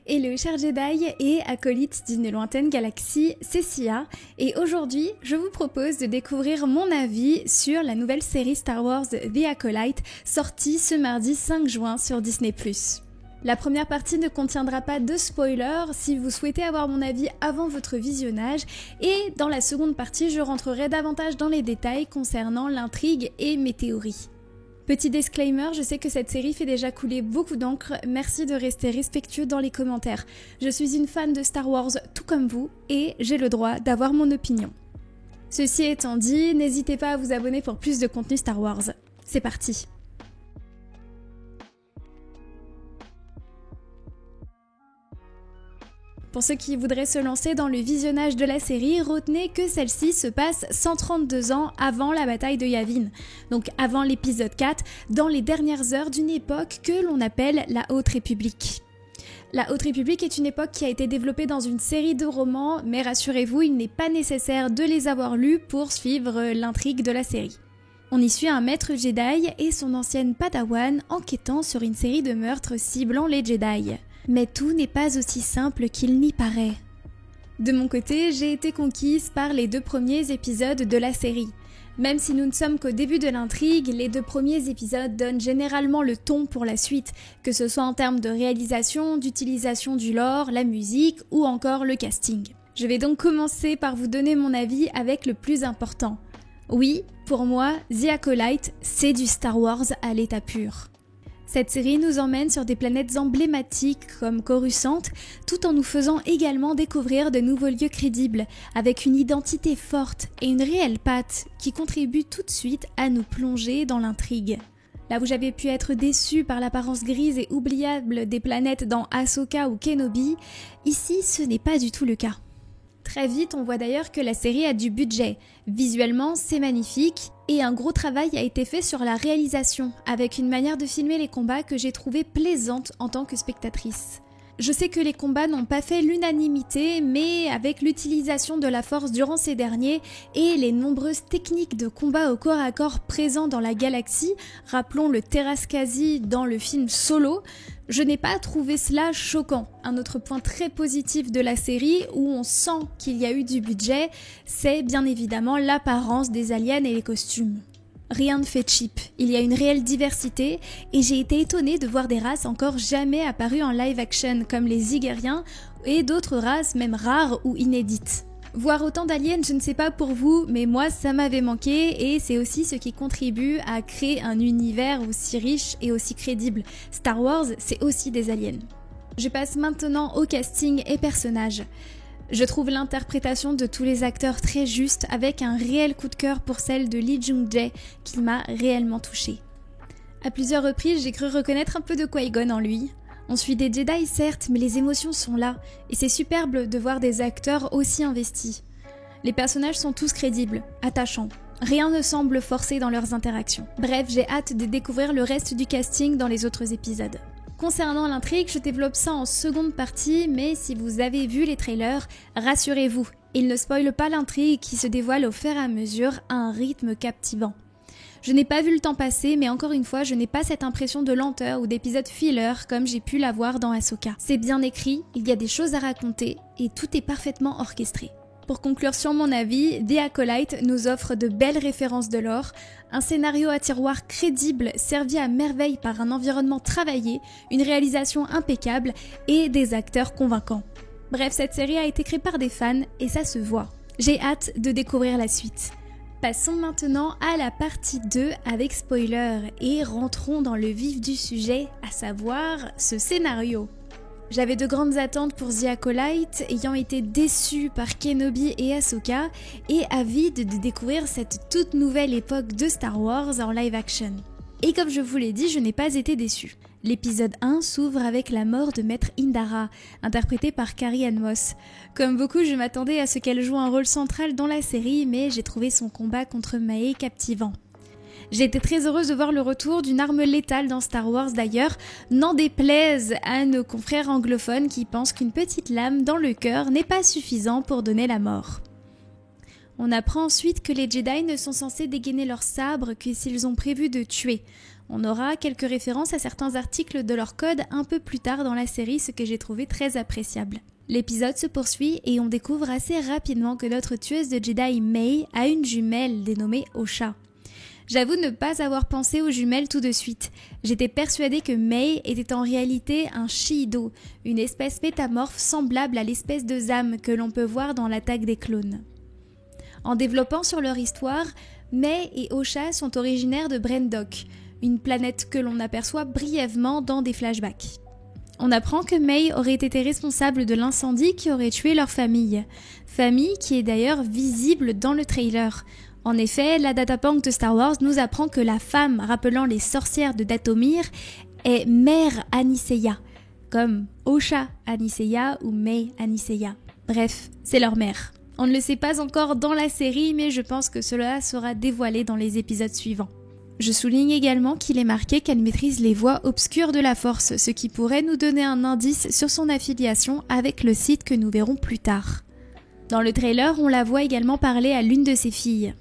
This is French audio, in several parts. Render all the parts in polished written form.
Hello chers Jedi et acolytes d'une lointaine galaxie, c'est Sia et aujourd'hui je vous propose de découvrir mon avis sur la nouvelle série Star Wars The Acolyte sortie ce mardi 5 juin sur Disney+. La première partie ne contiendra pas de spoilers si vous souhaitez avoir mon avis avant votre visionnage et dans la seconde partie je rentrerai davantage dans les détails concernant l'intrigue et mes théories. Petit disclaimer, je sais que cette série fait déjà couler beaucoup d'encre, merci de rester respectueux dans les commentaires. Je suis une fan de Star Wars tout comme vous et j'ai le droit d'avoir mon opinion. Ceci étant dit, n'hésitez pas à vous abonner pour plus de contenu Star Wars. C'est parti! Pour ceux qui voudraient se lancer dans le visionnage de la série, retenez que celle-ci se passe 132 ans avant la bataille de Yavin, donc avant l'épisode 4, dans les dernières heures d'une époque que l'on appelle la Haute République. La Haute République est une époque qui a été développée dans une série de romans, mais rassurez-vous, il n'est pas nécessaire de les avoir lus pour suivre l'intrigue de la série. On y suit un maître Jedi et son ancienne Padawan enquêtant sur une série de meurtres ciblant les Jedi. Mais tout n'est pas aussi simple qu'il n'y paraît. De mon côté, j'ai été conquise par les 2 premiers épisodes de la série. Même si nous ne sommes qu'au début de l'intrigue, les 2 premiers épisodes donnent généralement le ton pour la suite, que ce soit en termes de réalisation, d'utilisation du lore, la musique ou encore le casting. Je vais donc commencer par vous donner mon avis avec le plus important. Oui, pour moi, The Acolyte, c'est du Star Wars à l'état pur. Cette série nous emmène sur des planètes emblématiques comme Coruscant, tout en nous faisant également découvrir de nouveaux lieux crédibles, avec une identité forte et une réelle patte qui contribue tout de suite à nous plonger dans l'intrigue. Là où j'avais pu être déçue par l'apparence grise et oubliable des planètes dans Ahsoka ou Kenobi, ici ce n'est pas du tout le cas. Très vite, on voit d'ailleurs que la série a du budget. Visuellement, c'est magnifique et un gros travail a été fait sur la réalisation, avec une manière de filmer les combats que j'ai trouvée plaisante en tant que spectatrice. Je sais que les combats n'ont pas fait l'unanimité, mais avec l'utilisation de la force durant ces derniers et les nombreuses techniques de combat au corps à corps présents dans la galaxie, rappelons le Terraskasi dans le film Solo, je n'ai pas trouvé cela choquant. Un autre point très positif de la série, où on sent qu'il y a eu du budget, c'est bien évidemment l'apparence des aliens et les costumes. Rien ne fait cheap, il y a une réelle diversité et j'ai été étonnée de voir des races encore jamais apparues en live action comme les Zigériens et d'autres races même rares ou inédites. Voir autant d'aliens, je ne sais pas pour vous, mais moi ça m'avait manqué et c'est aussi ce qui contribue à créer un univers aussi riche et aussi crédible. Star Wars, c'est aussi des aliens. Je passe maintenant au casting et personnages. Je trouve l'interprétation de tous les acteurs très juste avec un réel coup de cœur pour celle de Lee Jung-jae qui m'a réellement touchée. À plusieurs reprises, j'ai cru reconnaître un peu de Qui-Gon en lui. On suit des Jedi certes, mais les émotions sont là et c'est superbe de voir des acteurs aussi investis. Les personnages sont tous crédibles, attachants. Rien ne semble forcé dans leurs interactions. Bref, j'ai hâte de découvrir le reste du casting dans les autres épisodes. Concernant l'intrigue, je développe ça en seconde partie, mais si vous avez vu les trailers, rassurez-vous, ils ne spoilent pas l'intrigue qui se dévoile au fur et à mesure à un rythme captivant. Je n'ai pas vu le temps passer, mais encore une fois, je n'ai pas cette impression de lenteur ou d'épisode filler comme j'ai pu l'avoir dans Ahsoka. C'est bien écrit, il y a des choses à raconter et tout est parfaitement orchestré. Pour conclure sur mon avis, The Acolyte nous offre de belles références de lore, un scénario à tiroir crédible servi à merveille par un environnement travaillé, une réalisation impeccable et des acteurs convaincants. Bref, cette série a été créée par des fans et ça se voit. J'ai hâte de découvrir la suite. Passons maintenant à la partie 2 avec spoiler et rentrons dans le vif du sujet, à savoir ce scénario. J'avais de grandes attentes pour The Acolyte, ayant été déçue par Kenobi et Ahsoka, et avide de découvrir cette toute nouvelle époque de Star Wars en live action. Et comme je vous l'ai dit, je n'ai pas été déçue. L'épisode 1 s'ouvre avec la mort de Maître Indara, interprétée par Carrie-Anne Moss. Comme beaucoup, je m'attendais à ce qu'elle joue un rôle central dans la série, mais j'ai trouvé son combat contre Maé captivant. J'ai été très heureuse de voir le retour d'une arme létale dans Star Wars d'ailleurs, n'en déplaise à nos confrères anglophones qui pensent qu'une petite lame dans le cœur n'est pas suffisant pour donner la mort. On apprend ensuite que les Jedi ne sont censés dégainer leur sabre que s'ils ont prévu de tuer. On aura quelques références à certains articles de leur code un peu plus tard dans la série, ce que j'ai trouvé très appréciable. L'épisode se poursuit et on découvre assez rapidement que notre tueuse de Jedi May a une jumelle dénommée Osha. J'avoue ne pas avoir pensé aux jumelles tout de suite. J'étais persuadée que May était en réalité un Shi-Do, une espèce métamorphe semblable à l'espèce de Zam que l'on peut voir dans l'attaque des clones. En développant sur leur histoire, May et Osha sont originaires de Brendok, une planète que l'on aperçoit brièvement dans des flashbacks. On apprend que May aurait été responsable de l'incendie qui aurait tué leur famille qui est d'ailleurs visible dans le trailer. En effet, la databank de Star Wars nous apprend que la femme rappelant les sorcières de Dathomir est Mère Aniseya, comme Osha Aniseya ou May Aniseya. Bref, c'est leur mère. On ne le sait pas encore dans la série, mais je pense que cela sera dévoilé dans les épisodes suivants. Je souligne également qu'il est marqué qu'elle maîtrise les voies obscures de la Force, ce qui pourrait nous donner un indice sur son affiliation avec le Sith que nous verrons plus tard. Dans le trailer, on la voit également parler à l'une de ses filles.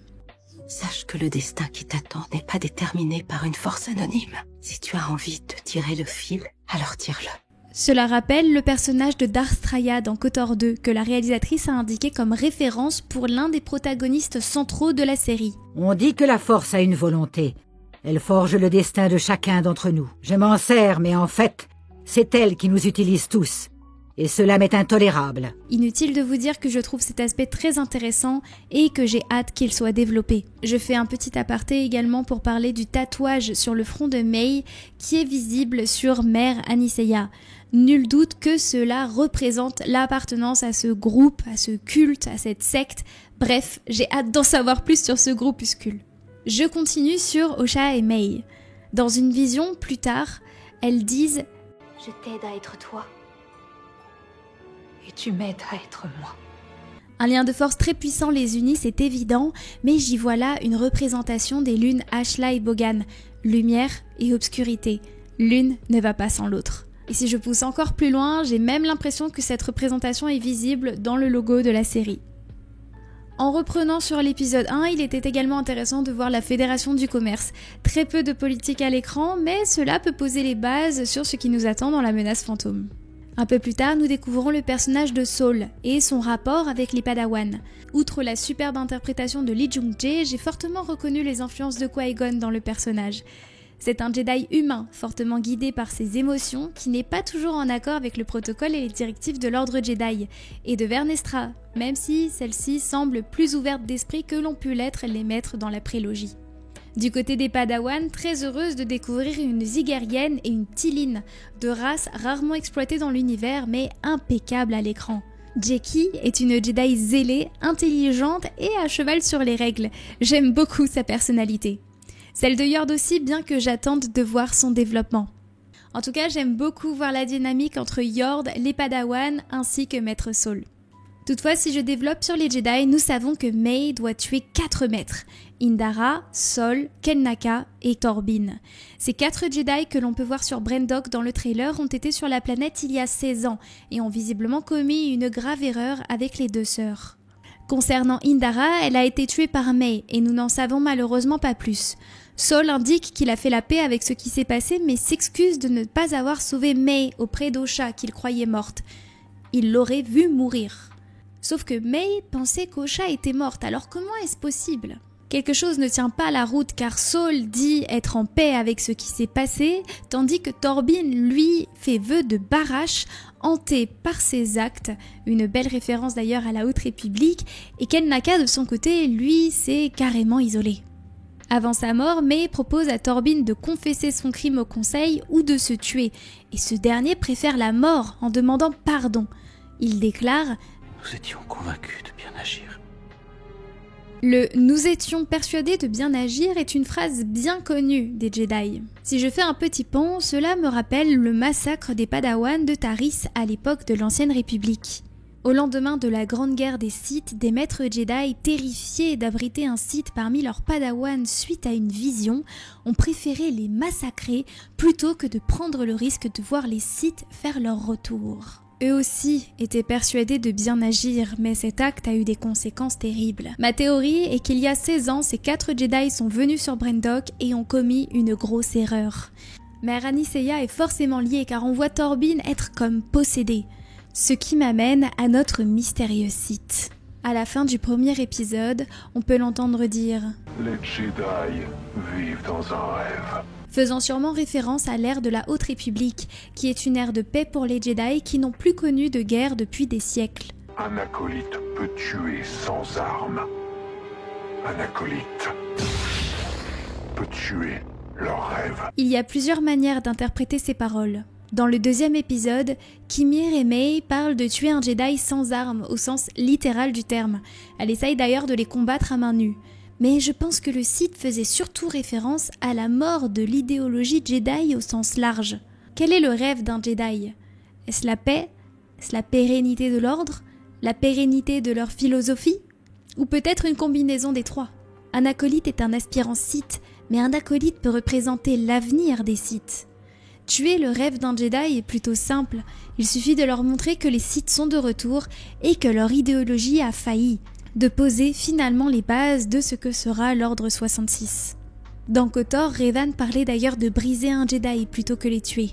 Sache que le destin qui t'attend n'est pas déterminé par une force anonyme. Si tu as envie de tirer le fil, alors tire-le. Cela rappelle le personnage de Darth Straya dans KOTOR 2, que la réalisatrice a indiqué comme référence pour l'un des protagonistes centraux de la série. On dit que la force a une volonté. Elle forge le destin de chacun d'entre nous. Je m'en sers, mais en fait, c'est elle qui nous utilise tous. Et cela m'est intolérable. Inutile de vous dire que je trouve cet aspect très intéressant et que j'ai hâte qu'il soit développé. Je fais un petit aparté également pour parler du tatouage sur le front de May qui est visible sur Mère Aniseya. Nul doute que cela représente l'appartenance à ce groupe, à ce culte, à cette secte. Bref, j'ai hâte d'en savoir plus sur ce groupuscule. Je continue sur Osha et May. Dans une vision plus tard, elles disent « Je t'aide à être toi. Et tu m'aides à être moi. » Un lien de force très puissant les unit, c'est évident, mais j'y vois là une représentation des lunes Ashla et Bogan, lumière et obscurité. L'une ne va pas sans l'autre. Et si je pousse encore plus loin, j'ai même l'impression que cette représentation est visible dans le logo de la série. En reprenant sur l'épisode 1, il était également intéressant de voir la Fédération du Commerce. Très peu de politique à l'écran, mais cela peut poser les bases sur ce qui nous attend dans la menace fantôme. Un peu plus tard, nous découvrons le personnage de Saul et son rapport avec les Padawan. Outre la superbe interprétation de Lee Jung-jae, j'ai fortement reconnu les influences de Qui-Gon dans le personnage. C'est un Jedi humain, fortement guidé par ses émotions, qui n'est pas toujours en accord avec le protocole et les directives de l'ordre Jedi, et de Vernestra, même si celle-ci semble plus ouverte d'esprit que l'ont pu l'être les maîtres dans la prélogie. Du côté des Padawan, très heureuse de découvrir une Zigerienne et une Tiline, deux races rarement exploitées dans l'univers mais impeccables à l'écran. Jeki est une Jedi zélée, intelligente et à cheval sur les règles. J'aime beaucoup sa personnalité. Celle de Yord aussi, bien que j'attende de voir son développement. En tout cas, j'aime beaucoup voir la dynamique entre Yord, les Padawan ainsi que Maître Saul. Toutefois, si je développe sur les Jedi, nous savons que May doit tuer 4 maîtres. Indara, Sol, Kelnaka et Torbin. Ces 4 Jedi que l'on peut voir sur Brendok dans le trailer ont été sur la planète il y a 16 ans et ont visiblement commis une grave erreur avec les 2 sœurs. Concernant Indara, elle a été tuée par May et nous n'en savons malheureusement pas plus. Sol indique qu'il a fait la paix avec ce qui s'est passé mais s'excuse de ne pas avoir sauvé May auprès d'Osha qu'il croyait morte. Il l'aurait vue mourir. Sauf que May pensait qu'Osha était morte, alors comment est-ce possible ? Quelque chose ne tient pas la route car Saul dit être en paix avec ce qui s'est passé, tandis que Torbin, lui, fait vœu de Barash, hanté par ses actes, une belle référence d'ailleurs à la Haute République, et Kelnaka de son côté, lui, s'est carrément isolé. Avant sa mort, May propose à Torbin de confesser son crime au conseil ou de se tuer, et ce dernier préfère la mort en demandant pardon. Il déclare « Nous étions convaincus de bien agir. » Le « nous étions persuadés de bien agir » est une phrase bien connue des Jedi. Si je fais un petit pont, cela me rappelle le massacre des Padawan de Taris à l'époque de l'Ancienne République. Au lendemain de la Grande Guerre des Sith, des maîtres Jedi, terrifiés d'abriter un Sith parmi leurs Padawan suite à une vision, ont préféré les massacrer plutôt que de prendre le risque de voir les Sith faire leur retour. eux aussi étaient persuadés de bien agir, mais cet acte a eu des conséquences terribles. Ma théorie est qu'il y a 16 ans, ces 4 Jedi sont venus sur Brendok et ont commis une grosse erreur. Mère Anicea est forcément liée car on voit Torbin être comme possédé, ce qui m'amène à notre mystérieux Sith. À la fin du premier épisode, on peut l'entendre dire « Les Jedi vivent dans un rêve ». Faisant sûrement référence à l'ère de la Haute République, qui est une ère de paix pour les Jedi qui n'ont plus connu de guerre depuis des siècles. Un acolyte peut tuer sans armes. Un acolyte peut tuer leurs rêves. Il y a plusieurs manières d'interpréter ces paroles. Dans le deuxième épisode, Kimir et Mei parlent de tuer un Jedi sans armes, au sens littéral du terme. Elle essaye d'ailleurs de les combattre à main nue. Mais je pense que le Sith faisait surtout référence à la mort de l'idéologie Jedi au sens large. Quel est le rêve d'un Jedi? Est-ce la paix? Est-ce la pérennité de l'ordre? La pérennité de leur philosophie? Ou peut-être une combinaison des trois? Un acolyte est un aspirant Sith, mais un acolyte peut représenter l'avenir des Sith. Tuer le rêve d'un Jedi est plutôt simple, il suffit de leur montrer que les Sith sont de retour et que leur idéologie a failli, de poser finalement les bases de ce que sera l'Ordre 66. Dans KOTOR, Revan parlait d'ailleurs de briser un Jedi plutôt que les tuer.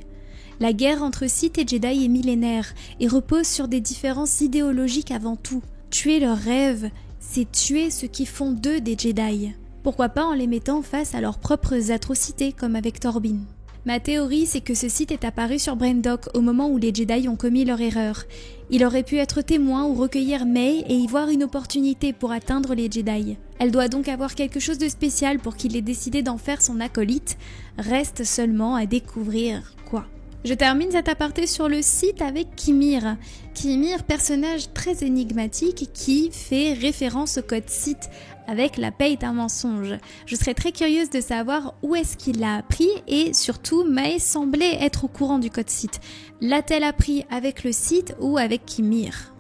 La guerre entre Sith et Jedi est millénaire et repose sur des différences idéologiques avant tout. Tuer leurs rêves, c'est tuer ceux qui font d'eux des Jedi. Pourquoi pas en les mettant face à leurs propres atrocités comme avec Torbin. Ma théorie, c'est que ce Sith est apparu sur Brendok au moment où les Jedi ont commis leur erreur. Il aurait pu être témoin ou recueillir Mei et y voir une opportunité pour atteindre les Jedi. Elle doit donc avoir quelque chose de spécial pour qu'il ait décidé d'en faire son acolyte. Reste seulement à découvrir quoi. Je termine cet aparté sur le Sith avec Kimir. Kimir, personnage très énigmatique qui fait référence au code Sith avec la paix est un mensonge. Je serais très curieuse de savoir où est-ce qu'il l'a appris et surtout Mei semblait être au courant du code Sith. L'a-t-elle appris avec le Sith ou avec Kimir?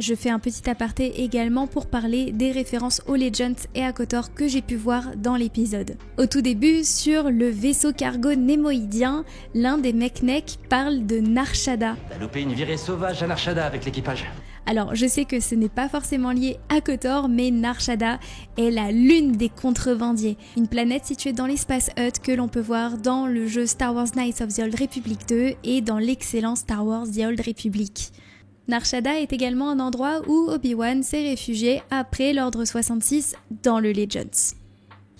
Je fais un petit aparté également pour parler des références aux Legends et à KOTOR que j'ai pu voir dans l'épisode. Au tout début, sur le vaisseau cargo némoïdien, l'un des Mek'nek parle de Nar Shaddaa. T'as loupé une virée sauvage à Nar Shaddaa avec l'équipage. Alors, je sais que ce n'est pas forcément lié à KOTOR, mais Nar Shaddaa est la lune des contrebandiers, une planète située dans l'espace Hutt que l'on peut voir dans le jeu Star Wars Knights of the Old Republic 2 et dans l'excellent Star Wars The Old Republic. Nar Shaddaa est également un endroit où Obi-Wan s'est réfugié après l'Ordre 66 dans le Legends.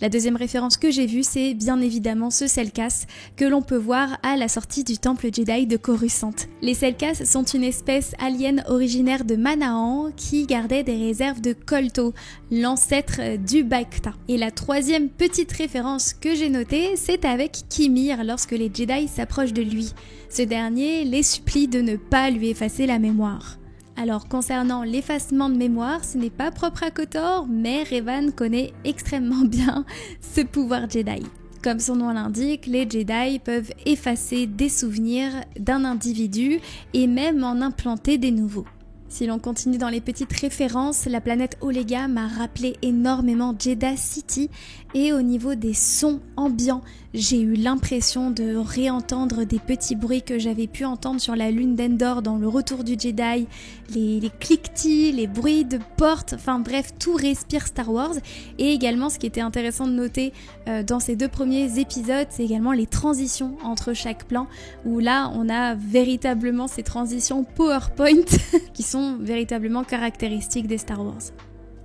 La deuxième référence que j'ai vue, c'est bien évidemment ce Selkas que l'on peut voir à la sortie du temple Jedi de Coruscant. Les Selkas sont une espèce alien originaire de Manaan qui gardait des réserves de Kolto, l'ancêtre du bacta. Et la troisième petite référence que j'ai notée, c'est avec Kimir lorsque les Jedi s'approchent de lui. Ce dernier les supplie de ne pas lui effacer la mémoire. Alors concernant l'effacement de mémoire, ce n'est pas propre à KOTOR, mais Revan connaît extrêmement bien ce pouvoir Jedi. Comme son nom l'indique, les Jedi peuvent effacer des souvenirs d'un individu et même en implanter des nouveaux. Si l'on continue dans les petites références, la planète Olega m'a rappelé énormément Jedha City et au niveau des sons ambiants, j'ai eu l'impression de réentendre des petits bruits que j'avais pu entendre sur la lune d'Endor dans le Retour du Jedi, les cliquetis, les bruits de portes, enfin bref, tout respire Star Wars. Et également, ce qui était intéressant de noter dans ces 2 premiers épisodes, c'est également les transitions entre chaque plan, où là, on a véritablement ces transitions PowerPoint qui sont véritablement caractéristiques des Star Wars.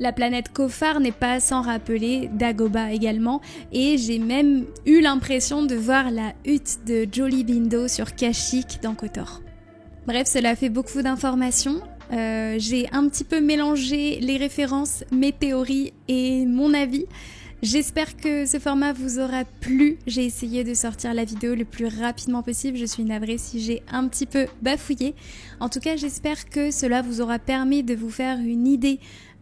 La planète Kofar n'est pas sans rappeler Dagobah également, et j'ai même eu l'impression de voir la hutte de Jolee Bindo sur Kashyyyk dans KOTOR. Bref, cela fait beaucoup d'informations. J'ai un petit peu mélangé les références, mes théories et mon avis. J'espère que ce format vous aura plu. J'ai essayé de sortir la vidéo le plus rapidement possible. Je suis navrée si j'ai un petit peu bafouillé. En tout cas, j'espère que cela vous aura permis de vous faire une idée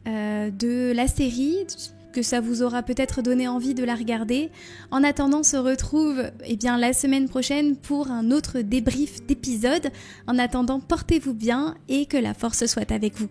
de la série, que ça vous aura peut-être donné envie de la regarder. En attendant, on se retrouve la semaine prochaine pour un autre débrief d'épisode. En attendant, portez-vous bien et que la force soit avec vous.